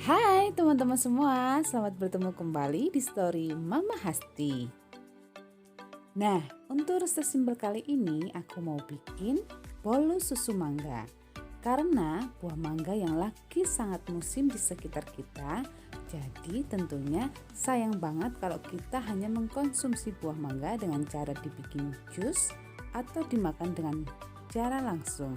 Hai teman-teman semua, selamat bertemu kembali di story Mama Hasti. Nah, untuk resep simpel kali ini aku mau bikin bolu susu mangga. Karena buah mangga yang lagi sangat musim di sekitar kita, jadi tentunya sayang banget kalau kita hanya mengkonsumsi buah mangga dengan cara dibikin jus atau dimakan dengan cara langsung.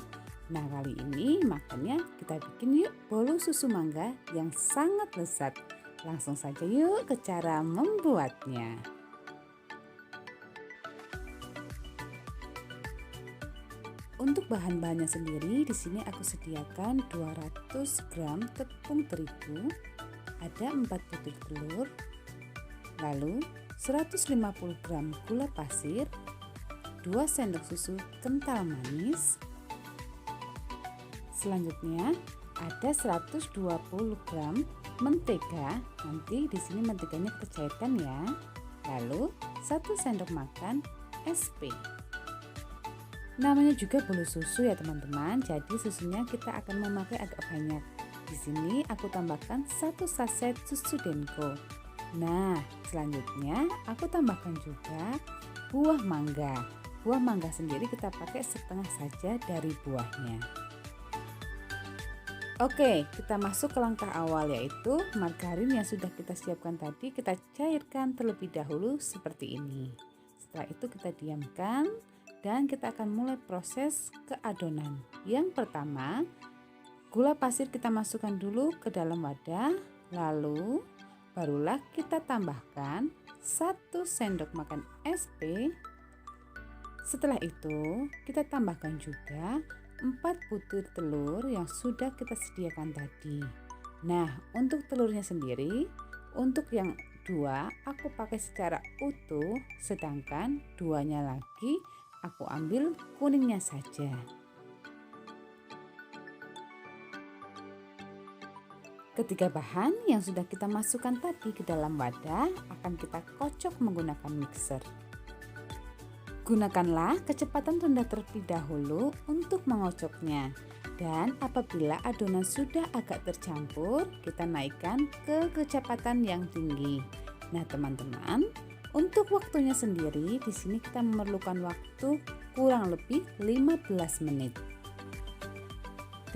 Nah, kali ini makanya kita bikin yuk bolu susu mangga yang sangat lezat. Langsung saja yuk ke cara membuatnya. Untuk bahan-bahannya sendiri di sini aku sediakan 200 gram tepung terigu, ada 4 butir telur, lalu 150 gram gula pasir, 2 sendok susu kental manis. Selanjutnya ada 120 gram mentega, nanti di sini menteganya kita cairkan ya. Lalu 1 sendok makan SP. Namanya juga bolu susu ya teman-teman, jadi susunya kita akan memakai agak banyak. Di sini aku tambahkan 1 saset susu Denko. Nah, selanjutnya aku tambahkan juga buah mangga. Buah mangga sendiri kita pakai setengah saja dari buahnya. Oke, kita masuk ke langkah awal yaitu margarin yang sudah kita siapkan tadi kita cairkan terlebih dahulu seperti ini. Setelah itu kita diamkan dan kita akan mulai proses ke adonan. Yang pertama, gula pasir kita masukkan dulu ke dalam wadah, lalu barulah kita tambahkan 1 sendok makan SP. Setelah itu kita tambahkan juga 4 butir telur yang sudah kita sediakan tadi. Nah, untuk telurnya sendiri, untuk yang 2 aku pakai secara utuh, sedangkan 2-nya lagi aku ambil kuningnya saja. Ketiga bahan yang sudah kita masukkan tadi ke dalam wadah akan kita kocok menggunakan mixer. Gunakanlah kecepatan rendah terlebih dahulu untuk mengocoknya. Dan apabila adonan sudah agak tercampur, kita naikkan ke kecepatan yang tinggi. Nah, teman-teman, untuk waktunya sendiri di sini kita memerlukan waktu kurang lebih 15 menit.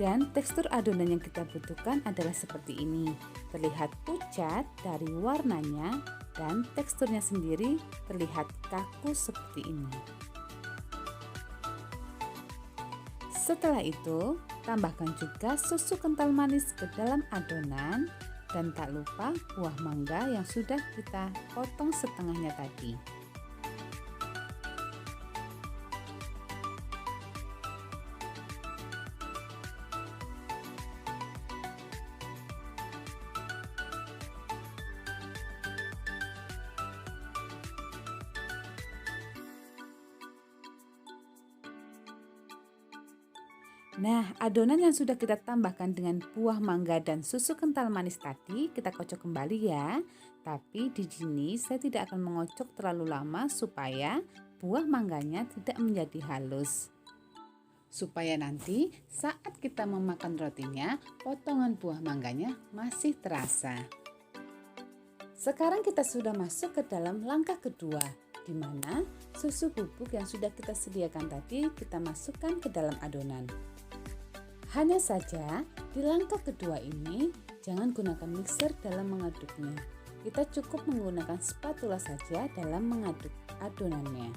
Dan tekstur adonan yang kita butuhkan adalah seperti ini. Terlihat pucat dari warnanya dan teksturnya sendiri terlihat kaku seperti ini. Setelah itu, tambahkan juga susu kental manis ke dalam adonan dan tak lupa buah mangga yang sudah kita potong setengahnya tadi. Nah, adonan yang sudah kita tambahkan dengan buah mangga dan susu kental manis tadi kita kocok kembali ya. Tapi di sini saya tidak akan mengocok terlalu lama supaya buah mangganya tidak menjadi halus. Supaya nanti saat kita memakan rotinya, potongan buah mangganya masih terasa. Sekarang kita sudah masuk ke dalam langkah kedua, di mana susu bubuk yang sudah kita sediakan tadi kita masukkan ke dalam adonan. Hanya saja di langkah kedua ini jangan gunakan mixer dalam mengaduknya. Kita cukup menggunakan spatula saja dalam mengaduk adonannya.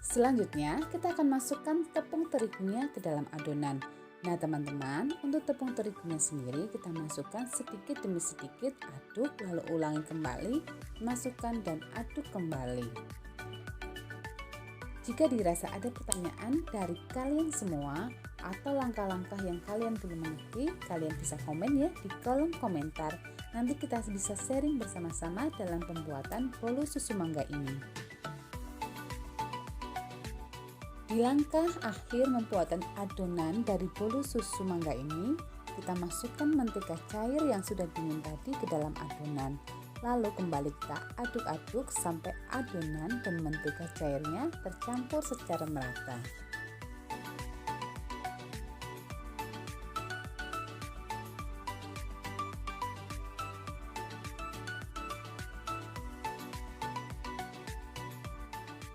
Selanjutnya kita akan masukkan tepung terigunya ke dalam adonan. Nah teman-teman, untuk tepung terigunya sendiri kita masukkan sedikit demi sedikit, aduk lalu ulangi kembali, masukkan dan aduk kembali. Jika dirasa ada pertanyaan dari kalian semua atau langkah-langkah yang kalian belum mengerti, kalian bisa komen ya di kolom komentar. Nanti kita bisa sharing bersama-sama dalam pembuatan bolu susu mangga ini. Di langkah akhir pembuatan adonan dari bolu susu mangga ini, kita masukkan mentega cair yang sudah dingin tadi ke dalam adonan. Lalu kembali kita aduk-aduk sampai adonan dan mentega cairnya tercampur secara merata.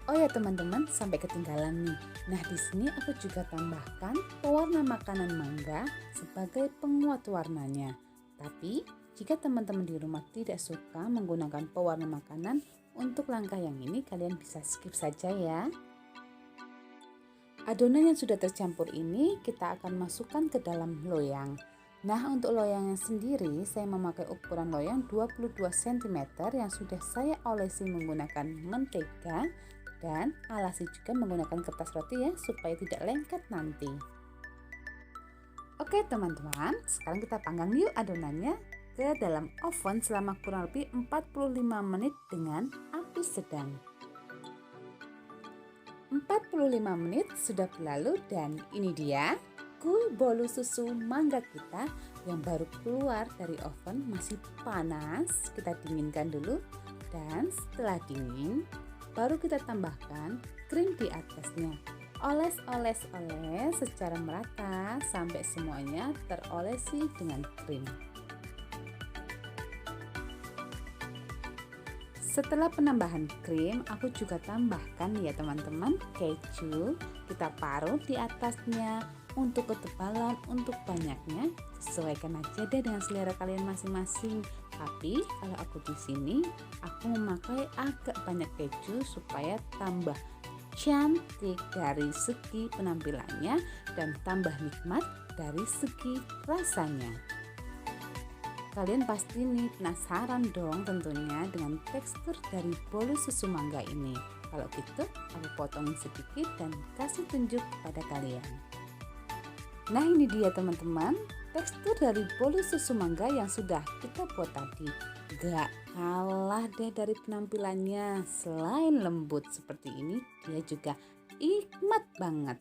Oh ya teman-teman, sampai ketinggalan nih. Nah, di sini aku juga tambahkan pewarna makanan mangga sebagai penguat warnanya. Tapi, jika teman-teman di rumah tidak suka menggunakan pewarna makanan, untuk langkah yang ini kalian bisa skip saja ya. Adonan yang sudah tercampur ini kita akan masukkan ke dalam loyang. Nah, untuk loyangnya sendiri saya memakai ukuran loyang 22 cm yang sudah saya olesi menggunakan mentega dan alasi juga menggunakan kertas roti ya supaya tidak lengket nanti. Oke teman-teman, sekarang kita panggang yuk adonannya ke dalam oven selama kurang lebih 45 menit dengan api sedang. 45 menit sudah berlalu dan ini dia kue bolu susu mangga kita yang baru keluar dari oven, masih panas. Kita dinginkan dulu dan setelah dingin baru kita tambahkan krim di atasnya. Oles secara merata sampai semuanya terolesi dengan krim. Setelah penambahan krim, aku juga tambahkan ya teman-teman keju. Kita parut di atasnya. Untuk ketebalan, untuk banyaknya sesuaikan aja deh dengan selera kalian masing-masing. Tapi kalau aku di sini, aku memakai agak banyak keju supaya tambah cantik dari segi penampilannya dan tambah nikmat dari segi rasanya. Kalian pasti nih penasaran dong tentunya dengan tekstur dari bolu susu mangga ini. Kalau gitu, aku potongin sedikit dan kasih tunjuk pada kalian. Nah, ini dia teman-teman, tekstur dari bolu susu mangga yang sudah kita buat tadi. Gak kalah deh dari penampilannya. Selain lembut seperti ini, dia juga nikmat banget.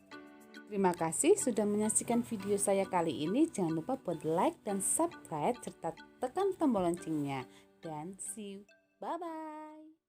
Terima kasih sudah menyaksikan video saya kali ini. Jangan lupa buat like dan subscribe serta tekan tombol loncengnya. Dan see you. Bye-bye.